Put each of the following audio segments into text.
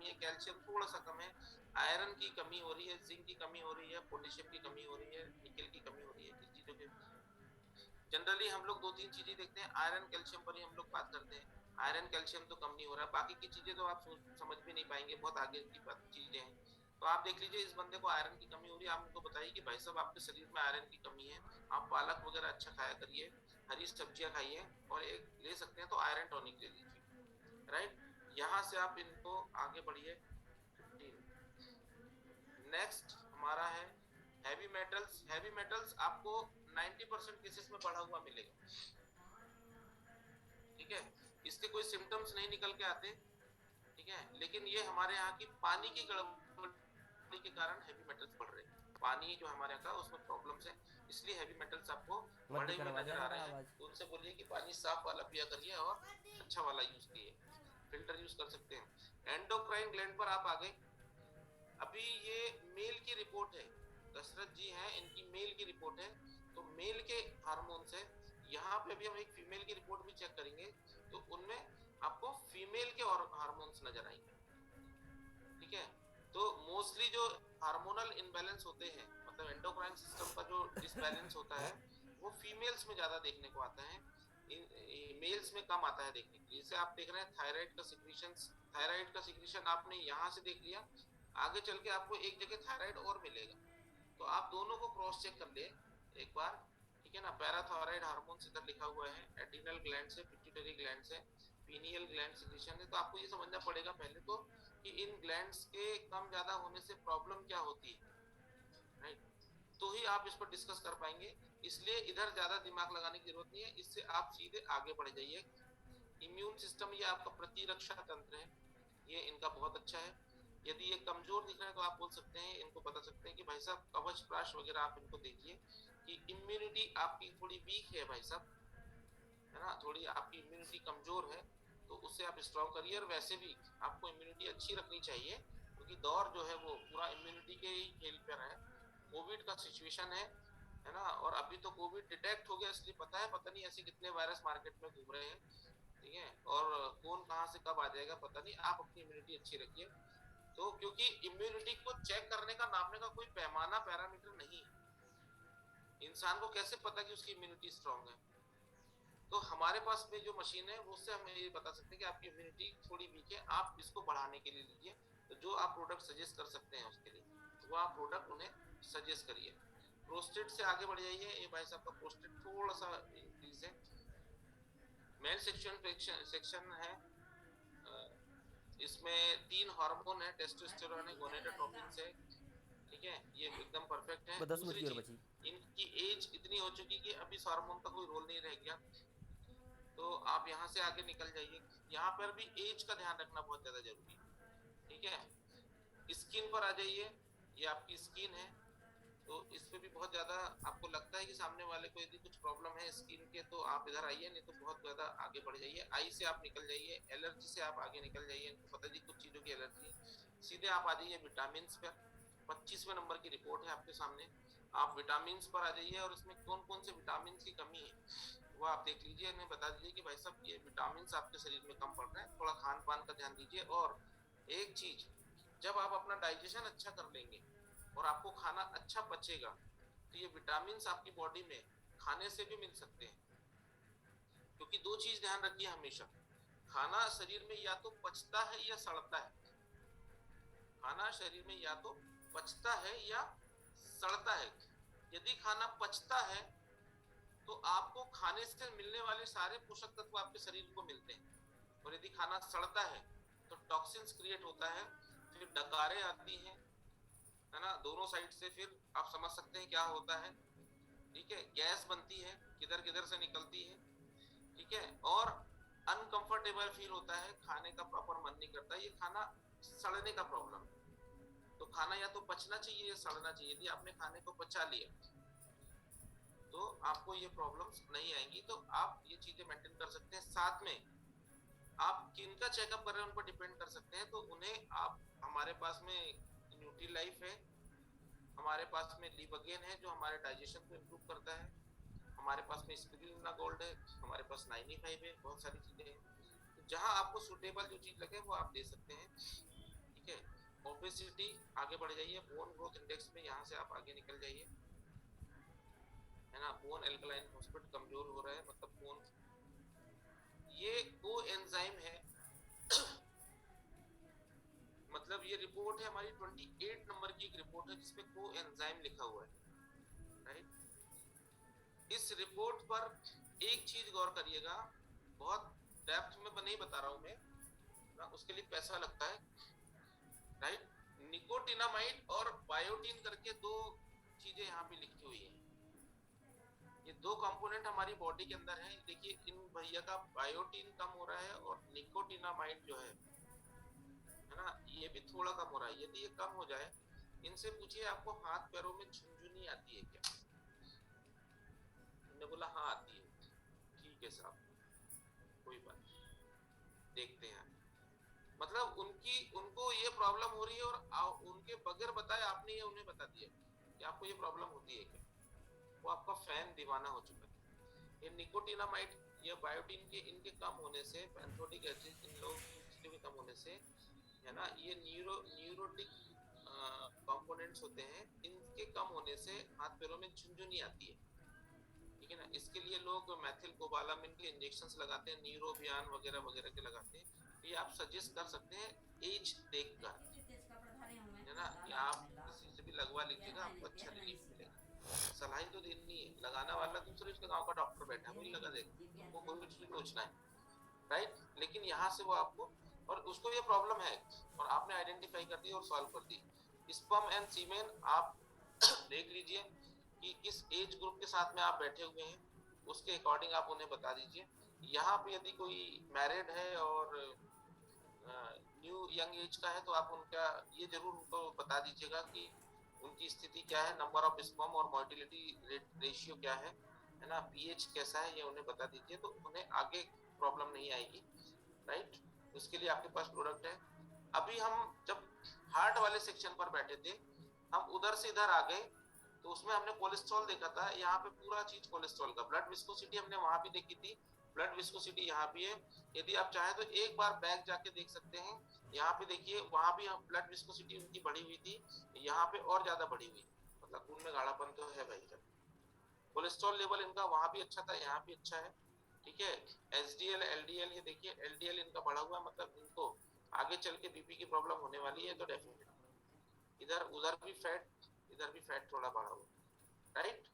है, कैल्शियम थोड़ा सा कम है, आयरन की कमी हो रही है, जिंक की कमी हो रही है, पोटेशियम की कमी हो रही है, निकेल की कमी हो रही है, किस चीजों की जनरली हम लोग दो तीन चीजें देखते हैं, आयरन कैल्शियम पर ही हम लोग बात करते हैं। आयरन कैल्शियम तो कम नहीं हो रहा, बाकी की चीजें तो आप समझ भी नहीं पाएंगे, बहुत आगे की चीजें हैं। तो आप देख लीजिए इस बंदे को आयरन की कमी हो रही है, आप उनको बताइए कि भाई साहब आपके शरीर में आयरन की कमी है, आप पालक वगैरह अच्छा खाया करिए, हरी सब्जियां खाइए, और एक ले सकते हैं तो आयरन टॉनिक ले लीजिए। राइट, यहाँ से आप इनको आगे बढ़िए। 15 नेक्स्ट हमारा है हैवी मेटल्स। हैवी मेटल्स आपको 90% केसेस में बढ़ा हुआ मिलेगा। ठीक है, इसके कोई सिम्टम्स नहीं निकल के आते। ठीक है, लेकिन ये हमारे यहाँ की पानी की गड़बड़ी के कारण हैवी मेटल्स बढ़ रहे हैं। पानी जो हमारे यहाँ का उसमें प्रॉब्लम्स है, इसलिए हैवी मेटल्स आपको मत बढ़े दिक्कत हुए आवाज़ नजर आ आ रहा रहे हैं। आवाज़। तो उनसे बोलिए कि पानी साफ वाला पिया करिए और अच्छा वाला यूज कीजिए, फिल्टर यूज कर सकते हैं। एंडोक्राइन ग्लैंड पर आप आ गए। अभी ये मेल की रिपोर्ट है, दशरथ जी हैं, इनकी मेल की रिपोर्ट है, तो मेल के हार्मोन्स है। यहाँ पे अभी हम एक फीमेल की रिपोर्ट भी चेक करेंगे, तो उनमें आपको फीमेल के और हार्मोन्स नजर आएंगे। ठीक है, तो मोस्टली जो हार्मोनल इनबैलेंस होते हैं, मतलब एंडोक्राइन सिस्टम का जो डिसबैलेंस होता है, वो फीमेल्स में ज्यादा देखने को आता है, मेल्स में कम आता है देखने के लिए। जैसे आप देख रहे हैं थायराइड का सिक्रीशन, थायराइड का सिक्रीशन आपने यहाँ से देख लिया, आगे चल के आपको एक जगह थायराइड और मिलेगा। तो आप दोनों को क्रॉस चेक कर ले एक बार। ठीक है ना, पैराथायराइड हार्मोन इधर लिखा हुआ है, एड्रिनल ग्लैंड से, पिट्यूटरी ग्लैंड से, पीनियल ग्लैंड सिक्रीशन है। तो आपको ये समझना पड़ेगा पहले तो कि इन ग्लैंड्स के कम ज्यादा होने से प्रॉब्लम क्या होती है। राइट, तो ही आप इस पर डिस्कस कर पाएंगे। इसलिए इधर ज्यादा दिमाग लगाने की जरूरत नहीं है, इससे आप सीधे आगे बढ़ जाइए। इम्यून सिस्टम ये आपका प्रतिरक्षा तंत्र है, ये इनका बहुत अच्छा है। यदि ये कमजोर दिख रहा है तो आप बोल सकते हैं, इनको बता सकते हैं कि भाई साहब कवच प्राश वगैरह आप इनको देखिए कि इम्यूनिटी आपकी थोड़ी वीक है भाई साहब, है ना, थोड़ी आपकी इम्यूनिटी कमजोर है, तो उससे आप स्ट्रॉन्ग करिए। और वैसे भी आपको इम्यूनिटी अच्छी रखनी चाहिए, क्योंकि दौर जो है वो पूरा इम्यूनिटी के ही खेल पर है। कोविड का सिचुएशन है ना, और अभी तो कोविड डिटेक्ट हो गया, इसलिए पता है, पता नहीं ऐसे कितने वायरस मार्केट में घूम रहे हैं। ठीक है, और कौन कहाँ से कब आ जाएगा पता नहीं, आप अपनी इम्यूनिटी अच्छी रखिए। तो क्योंकि इम्यूनिटी को चेक करने का, नापने का कोई पैमाना पैरामीटर नहीं है, इंसान को कैसे पता कि उसकी इम्यूनिटी स्ट्रांग है। तो हमारे पास में जो मशीन है वो उससे हम ये बता सकते हैं कि आपकी इम्यूनिटी थोड़ी वीक है, आप इसको बढ़ाने के लिए लीजिए। तो जो आप प्रोडक्ट सजेस्ट कर सकते हैं उसके लिए, वो आप प्रोडक्ट उन्हें सजेस्ट करिए। प्रोस्टेट से आगे बढ़ जाइए, ये भाई साहब का प्रोस्टेट थोड़ा सा इंक्रीज है। मेल सेक्शन सेक्शन है, इसमें 3 हार्मोन है, टेस्टोस्टेरोन है, गोनेडोट्रोपिन है। ठीक है, ये एकदम परफेक्ट है। बस 10 मिनट दूसरी की और बची। चीज, इनकी एज इतनी हो चुकी कि अभी इस हार्मोन का कोई रोल नहीं रह गया। तो आप यहाँ से आगे निकल जाइए, यहाँ पर भी एज का ध्यान रखना बहुत ज्यादा जरूरी है। ठीक है, स्किन पर आ जाइए, ये आपकी स्किन है, तो इस पे भी बहुत ज्यादा आपको लगता है कि सामने वाले को यदि कुछ प्रॉब्लम है स्किन के, तो आप इधर आइए, नहीं तो बहुत ज्यादा आगे बढ़ जाइए। आई से आप निकल जाइए, एलर्जी से आप आगे निकल जाइए, इनको पता जी कुछ चीजों की एलर्जी है। सीधे आप आ जाइए विटामिन पर, 25वें नंबर की रिपोर्ट है आपके सामने। आप विटामिन पर आ जाइए, और इसमें कौन कौन से विटामिन की कमी है वो आप देख लीजिए, इन्हें बता दीजिए कि भाई साहब ये विटामिन आपके शरीर में कम पड़ रहे हैं, थोड़ा खान पान का ध्यान दीजिए। और एक चीज, जब आप अपना डाइजेशन अच्छा कर लेंगे और आपको खाना अच्छा पचेगा, तो ये विटामिन आपकी बॉडी में खाने से भी मिल सकते हैं। क्योंकि दो चीज ध्यान रखिए हमेशा, खाना शरीर में या तो पचता है या सड़ता है। खाना शरीर में या तो पचता है या सड़ता है। यदि खाना पचता है तो आपको खाने से मिलने वाले सारे पोषक तत्व आपके शरीर को मिलते हैं। और यदि खाना सड़ता है तो टॉक्सिन्स क्रिएट होता है, फिर डकारें आती हैं, है ना, दोनों साइड से, फिर आप समझ सकते हैं क्या होता है। ठीक है, गैस बनती है, किधर किधर से निकलती है। ठीक है, और अनकंफर्टेबल फील होता है, खाने का प्रॉपर मन नहीं करता, ये खाना सड़ने का प्रॉब्लम है। तो खाना या तो पचना चाहिए या सड़ना चाहिए। यदि आपने खाने को पचा लिया तो आपको ये प्रॉब्लम्स नहीं आएंगी। तो आप ये चीजें मेंटेन कर सकते हैं। साथ में आप किनका चेकअप कर रहे हैं उन पर डिपेंड कर सकते हैं। तो उन्हें आप, हमारे पास में न्यूट्री लाइफ है, हमारे पास में लिवगेन है जो हमारे डाइजेशन को इम्प्रूव करता है, हमारे पास में स्पिरुलिना गोल्ड है, हमारे पास 95 है, बहुत सारी चीजें हैं। तो जहां आपको सुटेबल जो चीज लगे वो आप दे सकते हैं। ठीक आगे बढ़ जाइए, बोन ग्रोथ इंडेक्स में यहाँ से आप आगे निकल जाइए, है ना। बोन एल्कलाइन फॉस्फेट कमजोर हो रहा है, मतलब बोन, ये को एंजाइम है मतलब ये रिपोर्ट है हमारी 28 नंबर की एक रिपोर्ट है जिसमें को एंजाइम लिखा हुआ है, राइट। इस रिपोर्ट पर एक चीज गौर करिएगा, बहुत डेप्थ में नहीं बता रहा हूं मैं ना, उसके लिए पैसा लगता है, राइट। निकोटिनामाइड और बायोटीन करके दो चीजें यहाँ पे लिखी हुई है, ये दो कंपोनेंट हमारी बॉडी के अंदर है। देखिए इन भैया का बायोटीन कम हो रहा है और निकोटिनामाइड जो है ना, ये भी थोड़ा कम हो रहा है। यदि ये कम हो जाए, इनसे पूछिए आपको हाथ पैरों में झुनझुनी आती है क्या? उन्होंने बोला हाँ आती है। ठीक है साहब, कोई बात नहीं, देखते हैं। मतलब उनको ये प्रॉब्लम हो रही है और उनके बगैर बताए आपने ये उन्हें बता दिया कि आपको ये प्रॉब्लम होती है क्या। वो आपका फैन दीवाना हो चुका है। ये निकोटिनामाइड, ये बायोटीन के इनके कम होने से, पैंथोटिक एसिड इन लोगों के कम होने से, है ना, ये न्यूरोटिक कंपोनेंट्स होते हैं, इनके कम होने से हाथ पैरों में झुनझुनी आती है, ठीक है ना। इसके लिए लोग मैथिल कोबालामिन के इंजेक्शंस लगाते हैं, न्यूरोबियान वगैरह वगैरह के लगाते हैं। तो ये आप सजेस्ट कर सकते हैं एज देखकर, है ना, कि आप किसी से भी लगवा लीजिएगा, आपको अच्छा रिलीफ मिलेगा। सलाह तो देनी है, लगाना वाला दूसरे उसके गांव का डॉक्टर बैठा है, वही लगा देगा, हमको कोई कुछ नहीं पूछना है, राइट। लेकिन यहाँ से वो आपको, और उसको ये प्रॉब्लम है और आपने आइडेंटिफाई कर दी और सॉल्व कर दी। स्पर्म एंड सीमेन आप देख लीजिए कि किस एज ग्रुप के साथ में आप बैठे हुए हैं, उसके अकॉर्डिंग आप उन्हें बता दीजिए। यहाँ पे यदि कोई मैरिड है और न्यू यंग एज का है, तो आप उनका ये जरूर उनको बता दीजिएगा कि उनकी स्थिति क्या है, नंबर ऑफ स्पर्म और मोटिलिटी रेशियो क्या है ना, पीएच कैसा है, ये उन्हें बता दीजिए, तो उन्हें आगे प्रॉब्लम नहीं आएगी, राइट। उसके लिए आपके पास प्रोडक्ट है। अभी हम जब हार्ट वाले सेक्शन पर बैठे थे, हम उधर से इधर आ गए, तो उसमें हमने कोलेस्ट्रॉल देखा था। यहाँ पे पूरा चीज कोलेस्ट्रॉल का, ब्लड विस्कोसिटी हमने वहां भी देखी थी, ब्लड विस्कोसिटी यहाँ भी है। यदि आप चाहें तो एक बार बैक जाके देख सकते हैं, यहाँ पे देखिए, वहां भी ब्लड विस्कोसिटी उनकी बढ़ी हुई थी, यहाँ पे और ज्यादा बढ़ी हुई, मतलब खून में गाढ़ापन तो है भाई साहब। कोलेस्ट्रॉल लेवल इनका वहां भी अच्छा था, यहाँ भी अच्छा है, ठीक है। एसडीएल एलडीएल, ये देखिए एलडीएल इनका बढ़ा हुआ, मतलब इनको आगे चल के बीपी की प्रॉब्लम होने वाली है, तो डेफिनेटली इधर उधर भी फैट, इधर भी फैट थोड़ा बढ़ा हुआ, राइट।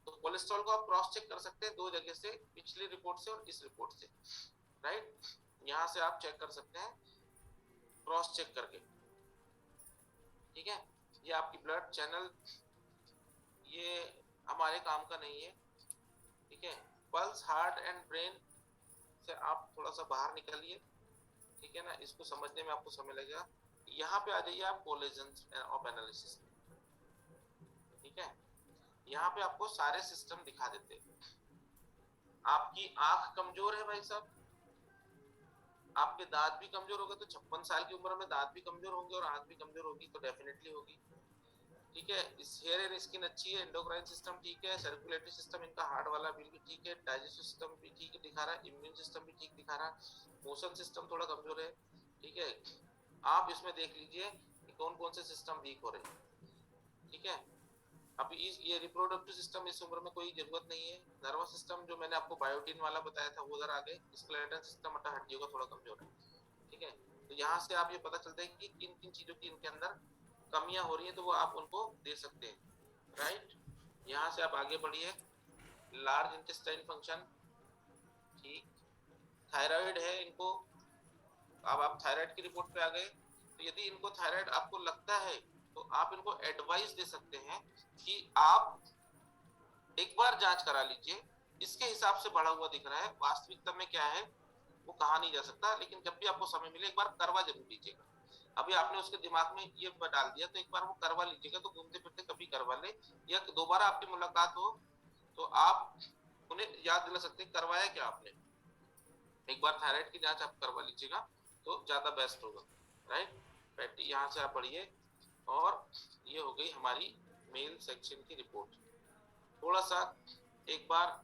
तो कोलेस्ट्रॉल को आप क्रॉस चेक कर सकते हैं दो जगह से, पिछली रिपोर्ट से और इस रिपोर्ट से, राइट। यहाँ से आप चेक कर सकते हैं क्रॉस चेक करके, ठीक है। ये आपकी ब्लड चैनल, ये हमारे काम का नहीं है, ठीक है। पल्स, हार्ट एंड ब्रेन से आप थोड़ा सा बाहर निकलिए, ठीक है ना, इसको समझने में आपको समय लगेगा। यहाँ पे आ जाइए आप कोलेजन ऑफ एनालिसिस में, ठीक है। यहाँ पे आपको सारे सिस्टम दिखा देते हैं। आपकी आंख कमजोर है भाई साहब, आपके दांत भी कमजोर हो गए, तो 56 साल की उम्र में दांत भी कमजोर होंगे और आंख भी कमजोर होगी, तो डेफिनेटली होगी, ठीक है। इस हेयर एंड स्किन अच्छी है, एंडोक्राइन सिस्टम ठीक है, सर्कुलेटरी सिस्टम इनका हार्ट वाला बिल्कुल ठीक है, डाइजेस्टिव सिस्टम भी ठीक दिखा रहा है, इम्यून सिस्टम भी ठीक दिखा रहा है, मोशन सिस्टम थोड़ा कमजोर है, ठीक है। आप इसमें देख लीजिए कि कौन कौन से सिस्टम वीक हो रहे हैं, ठीक है। अभी ये रिप्रोडक्टिव सिस्टम इस उम्र में कोई जरूरत नहीं है। नर्वस सिस्टम जो मैंने आपको बायोटीन वाला बताया था वो उधर आ गए, स्केलेटल सिस्टम अटा हड्डियों का थोड़ा कमजोर है, ठीक है। तो यहाँ से आप ये पता चलता है कि किन किन चीजों की इनके अंदर कमियां हो रही है, तो वो आप उनको दे सकते हैं, राइट। यहाँ से आप आगे बढ़िए, लार्ज इंटेस्टाइन फंक्शन ठीक, थायराइड है इनको। अब आप थायराइड की रिपोर्ट पे आ गए, तो यदि इनको थायराइड आपको लगता है, तो आप इनको एडवाइस दे सकते हैं कि आप एक बार जांच करा लीजिए, इसके हिसाब से बढ़ा हुआ दिख रहा है, वास्तविकता में क्या है वो कहा नहीं जा सकता, लेकिन जब भी आपको समय मिले एक बार करवा जरूर लीजिएगा। अभी आपने उसके दिमाग में ये डाल दिया, तो एक बार वो करवा लीजिएगा, तो घूमते फिरते कभी करवा ले, या दोबारा आपकी मुलाकात हो तो आप उन्हें याद दिला सकते हैं करवाया क्या आपने। एक बार थायराइड की जांच आप करवा लीजिएगा तो ज्यादा बेस्ट होगा, राइट। फैटी, यहाँ से आप बढ़िए, और ये हो गई हमारी मेल सेक्शन की रिपोर्ट। थोड़ा सा एक बार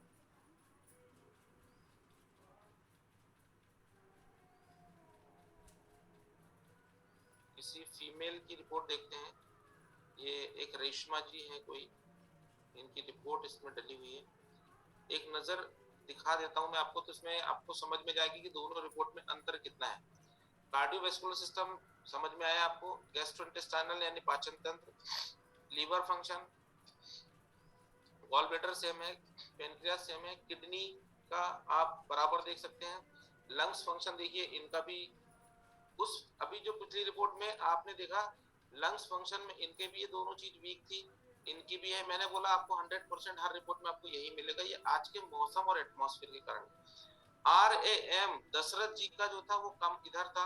किसी फीमेल की रिपोर्ट देखते हैं। ये एक रेशमा जी है कोई, इनकी रिपोर्ट इसमें डली हुई है। एक नजर दिखा देता हूं मैं आपको, तो इसमें आपको समझ में जाएगी कि दोनों रिपोर्ट में अंतर कितना है। कार्डियोवैस्कुलर सिस्टम समझ में आया आपको, गैस्ट्रोइंटेस्टाइनल यानी पाचन तंत्र, liver function, gall bladder same है, पेनक्रियास सेम है, किडनी का आप बराबर देख सकते हैं। लंग्स फंक्शन देखिए इनका भी, उस अभी जो पिछली रिपोर्ट में आपने देखा लंग्स फंक्शन में इनके भी ये दोनों चीज वीक थी, इनकी भी है। मैंने बोला आपको 100% हर रिपोर्ट में आपको यही मिलेगा, ये आज के मौसम और एटमॉस्फेयर के कारण। RAM दशरथ जी का जो था वो कम इधर था,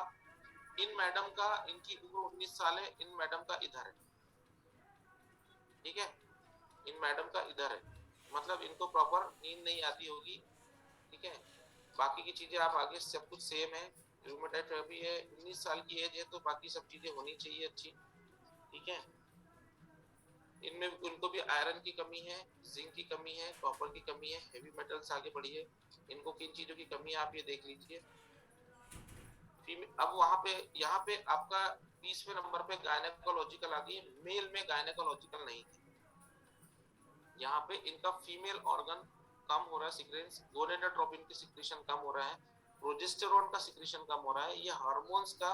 इन मैडम का, इनकी उम्र 19 साल है, इन मैडम का इधर है, ठीक है, इन मैडम का इधर है, मतलब इनको प्रॉपर नींद नहीं आती होगी, ठीक है। बाकी की चीजें आप आगे सब कुछ सेम है, रूमेटाइड भी है, 19 साल की एज है, तो बाकी सब चीजें होनी चाहिए अच्छी, ठीक है। इनमें उनको भी आयरन की कमी है, जिंक की कमी है, कॉपर की कमी है, हेवी मेटल्स आगे बढ़ी है। इनको किन चीजों की कमी है आप ये देख लीजिए। अब वहां पे, यहाँ पे आपका 20वें नंबर पे गायनेकोलॉजिकल आ गई, मेल में गायनेकोलॉजिकल नहीं थी। यहाँ पे इनका फीमेल ऑर्गन कम हो रहा है, सिक्रेंस, गोनेडोट्रोपिन की सिक्रीशन कम हो रहा है, प्रोजेस्टेरोन का सिक्रीशन कम हो रहा है, ये हार्मोन्स का,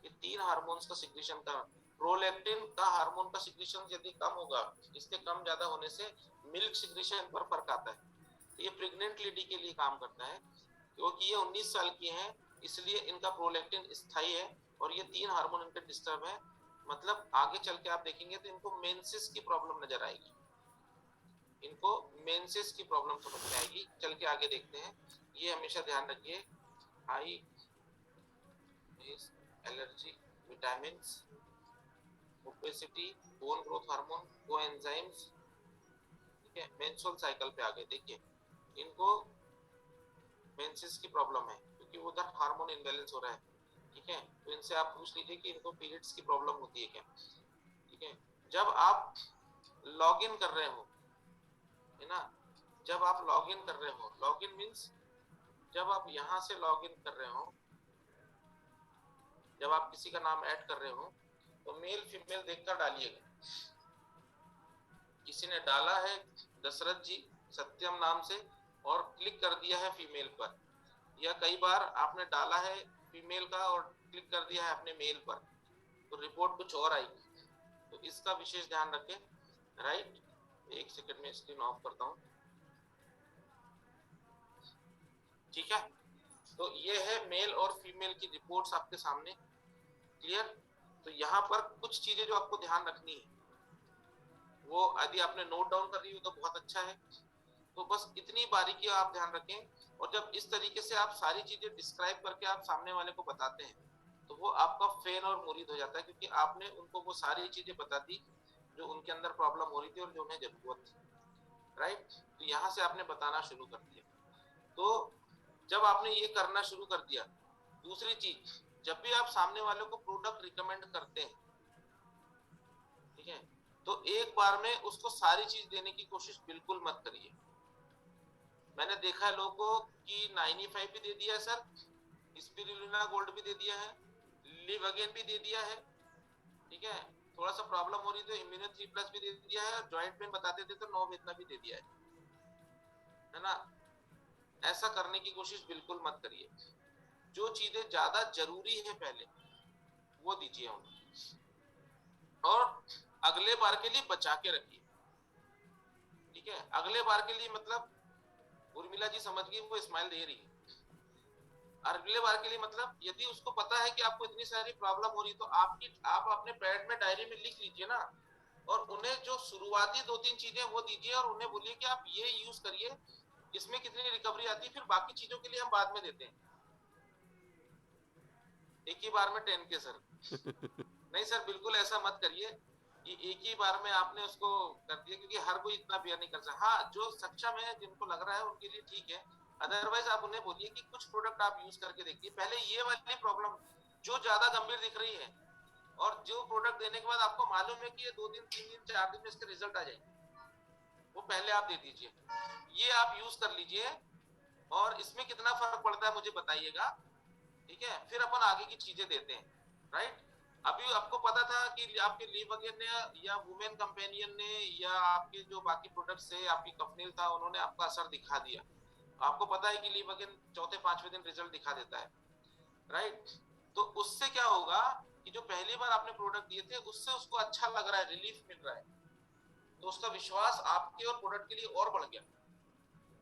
ये 3 हार्मोन्स का सिक्रीशन का, प्रोलैक्टिन का हार्मोन का सिक्रीशन यदि कम होगा, इसके कम ज्यादा होने से मिल्क सिक्रीशन पर फर्क आता है। ये प्रेग्नेंट लेडी के लिए काम करता है, क्योंकि ये 19 साल की है, इसलिए इनका प्रोलैक्टिन स्थायी है, और ये 3 हार्मोन इनके डिस्टर्ब है। मतलब आगे चल के आप देखेंगे तो इनको मेंसेस की प्रॉब्लम नजर आएगी, इनको मेंसेस की प्रॉब्लम समझ में आएगी। चल के आगे देखते हैं, ये हमेशा ध्यान रखिए, high allergy, vitamin, obesity, bone growth hormone, coenzymes, ठीक है। मेंस्ट्रुअल साइकिल पे आगे देखिए, इनको मेंसेस की प्रॉब्लम है क्योंकि उधर हार्मोन इम्बैलेंस हो रहा है, ठीक है। तो इनसे आप पूछ लीजिए कि इनको पीरियड्स की प्रॉब्लम होती है क्या, ठीक है। जब आप लॉग इन कर रहे हो, है ना, जब आप लॉग इन कर रहे हो, लॉग इन मीन्स जब आप यहां से लॉग इन कर रहे हो, जब आप किसी का नाम ऐड कर रहे हो, तो मेल फीमेल देखकर डालिएगा। किसी ने डाला है दशरथ जी सत्यम नाम से और क्लिक कर दिया है फीमेल पर, या कई बार आपने डाला है फीमेल का और क्लिक कर दिया है अपने मेल पर, तो रिपोर्ट कुछ और आएगी, तो इसका विशेष ध्यान रखें, राइट। एक सेकंड में स्क्रीन ऑफ करता हूं, ठीक है। तो ये है मेल और फीमेल की रिपोर्ट्स आपके सामने, क्लियर। तो यहाँ पर कुछ चीजें जो आपको ध्यान रखनी है, वो यदि आपने नोट डाउन कर ली हो तो बहुत अच्छा है, तो बस इतनी बारीकी आप ध्यान रखें। और जब इस तरीके से आप सारी चीजें डिस्क्राइब करके आप सामने वाले को बताते हैं, तो वो आपका फैन और मुरीद हो जाता है, क्योंकि आपने उनको वो सारी चीजें बता दी जो उनके अंदर प्रॉब्लम हो रही थी और जो उन्हें जरूरत थी, राइट। तो यहाँ से आपने बताना शुरू कर दिया। तो जब आपने ये करना शुरू कर दिया, दूसरी चीज, जब भी आप सामने वाले को प्रोडक्ट रिकमेंड करते हैं, ठीक है, तो एक बार में उसको सारी चीज देने की कोशिश बिल्कुल मत करिए। मैंने देखा है लोगों को कि 95 भी दे दिया है सर, स्पिरुलिना गोल्ड भी दे दिया है, लिव अगेन भी दे दिया है, ठीक है, थोड़ा सा प्रॉब्लम हो रही तो इम्यूनो 3+ भी दे दिया है, जॉइंट पेन बताते थे तो 9 वेदना भी दे दिया है ना। ऐसा करने की कोशिश बिल्कुल मत करिए। जो चीजें ज्यादा जरूरी है पहले वो दीजिए उन्हें, और अगले बार के लिए बचा के रखिए, ठीक है। अगले बार के लिए मतलब उर्मिला जी समझ गई, वो स्माइल दे रही है। अगले बार के लिए मतलब यदि उसको पता है कि आपको इतनी सारी प्रॉब्लम हो रही, तो आप अपने पैड में डायरी में लिख लीजिए ना, और उन्हें जो शुरुआती 2-3 चीजें वो दीजिए, और उन्हें बोलिए कि आप ये यूज करिए, इसमें कितनी रिकवरी आती है, फिर बाकी चीजों के लिए हम बाद में देते हैं। एक ही बार में 10K सर नहीं सर, बिल्कुल ऐसा मत करिए कि एक ही बार में आपने उसको कर दिया, क्योंकि हर कोई इतना बियर नहीं कर सकता। हाँ, जो सक्षम है, जिनको लग रहा है उनके लिए ठीक है, अदरवाइज आप उन्हें बोलिए कि कुछ प्रोडक्ट आप यूज करके देखिए पहले, ये वाली प्रॉब्लम जो ज्यादा गंभीर दिख रही है, और जो प्रोडक्ट देने के बाद आपको मालूम है कि ये 2 दिन 3 दिन 4 दिन में इसके रिजल्ट आ जाएंगे, वो पहले आप दे दीजिए, ये आप यूज कर लीजिए, और इसमें कितना फर्क पड़ता है मुझे बताइएगा, ठीक है। फिर अपन आगे की चीजें देते हैं, राइट। अभी आपको पता था कि आपके लीवअगेन ने या वुमेन कंपेनियन ने या आपके जो बाकी प्रोडक्ट्स है, आपकी कंपनी था, उन्होंने आपका असर दिखा दिया। आपको पता है कि लीवअगेन चौथे पांचवें दिन रिजल्ट दिखा देता है, राइट? तो उससे क्या होगा कि जो पहली बार आपने प्रोडक्ट दिए थे उससे उसको अच्छा लग रहा है, रिलीफ मिल रहा है, तो उसका विश्वास आपके और प्रोडक्ट के लिए और बढ़ गया।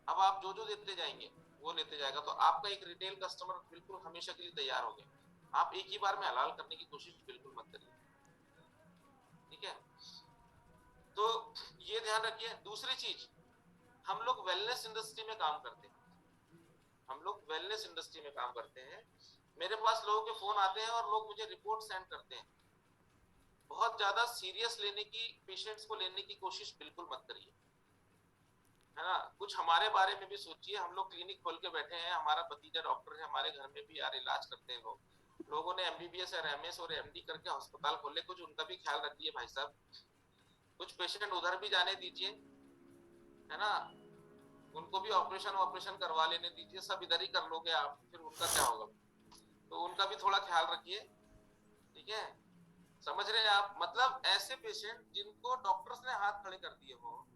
अब आप जो जो देते जाएंगे वो लेते जाएगा, तो आपका एक रिटेल कस्टमर बिल्कुल हमेशा के लिए तैयार हो गया। आप एक ही बार में हलाल करने की कोशिश बिल्कुल मत करिए, ठीक है? तो ये ध्यान रखिए। दूसरी चीज, हम लोग वेलनेस इंडस्ट्री में काम करते हैं, हम लोग वेलनेस इंडस्ट्री में काम करते हैं। मेरे पास लोगों के फोन आते हैं और लोग मुझे रिपोर्ट सेंड करते हैं। बहुत ज्यादा सीरियस लेने की, पेशेंट्स को लेने की कोशिश बिल्कुल मत करिए, है ना? कुछ हमारे बारे में भी सोचिए। हम लोग क्लिनिक खोल के बैठे हैं, हमारा भतीजा डॉक्टर है, हमारे घर में भी यार इलाज करते हैं लोग। लोगों ने एमबीबीएस और एमएस और एमडी करके अस्पताल खोले, कुछ उनका भी ख्याल रखिए भाई साहब। कुछ पेशेंट उधर भी जाने दीजिए, है ना? उनको भी ऑपरेशन करवा लेने दीजिए। सब इधर ही कर लोगे आप, फिर उनका क्या होगा? तो उनका भी थोड़ा ख्याल रखिए, ठीक है? समझ रहे हैं आप? मतलब ऐसे पेशेंट जिनको डॉक्टर्स ने हाथ खड़े कर दिए हो,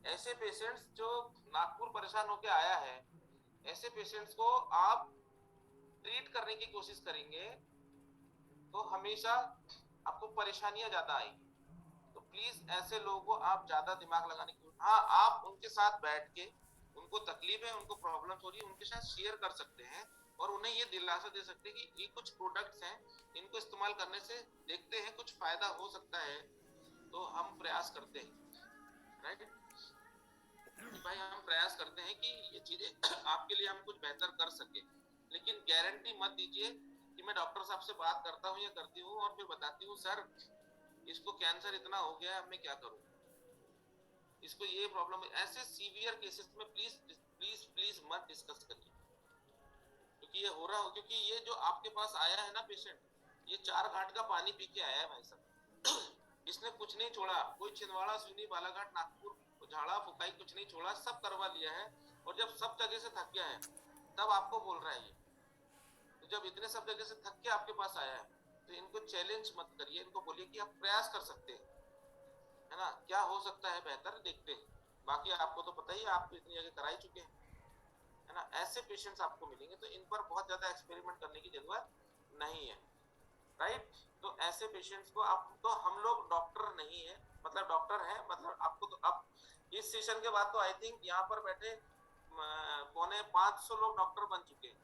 ऐसे पेशेंट्स जो नागपुर परेशान होके आया है, ऐसे पेशेंट्स को आप ट्रीट करने की कोशिश करेंगे तो हमेशा आपको परेशानियां ज्यादा आएंगी। तो प्लीज ऐसे लोगों को आप ज्यादा दिमाग लगाने की, हाँ, आप उनके साथ बैठ के, उनको तकलीफ है, उनको प्रॉब्लम हो रही है, उनके साथ शेयर कर सकते हैं और उन्हें ये दिलासा दे सकते हैं कि ये कुछ प्रोडक्ट्स हैं, इनको इस्तेमाल करने से देखते हैं कुछ फायदा हो सकता है, तो हम प्रयास करते हैं, राइट भाई? हम प्रयास करते हैं कि ये चीजें आपके लिए हम कुछ बेहतर कर सके, लेकिन गारंटी मत दीजिए कि मैं डॉक्टर साहब से बात करता हूँ या करती हूँ और फिर बताती हूँ सर इसको कैंसर इतना हो गया है, अब मैं क्या करूँ, इसको ये प्रॉब्लम है। ऐसे सीवियर केसेस में प्लीज प्लीज प्लीज मत डिस्कस करिए, क्योंकि ये हो रहा हो, क्योंकि ये जो आपके पास आया है ना पेशेंट, ये 4 घाट का पानी पी के आया है भाई साहब। इसने कुछ नहीं छोड़ा, कोई छिंदवाड़ा, सूनी, बालाघाट, नागपुर, झाड़ा फुकाई कुछ नहीं छोड़ा, सब करवा लिया है। और जब सब जगह से थक गया है तब आपको बोल रहा है ये। तो जब इतने सब जगह से थक के आपके पास आया है तो इनको चैलेंज मत करिए, इनको बोलिए कि आप प्रयास कर सकते हैं, है ना? क्या हो सकता है बेहतर, देखते हैं। बाकी आपको तो पता ही है, आप तो इतनी जगह करा ही चुके हैं, है ना? ऐसे पेशेंट्स आपको मिलेंगे तो इन पर बहुत ज्यादा एक्सपेरिमेंट करने की जरूरत नहीं है, राइट? तो ऐसे पेशेंट्स को आप, तो हम लोग डॉक्टर नहीं है, मतलब डॉक्टर है, मतलब आपको तो अब इस सेशन के बाद तो आई थिंक यहाँ पर बैठे 450 लोग डॉक्टर बन चुके हैं,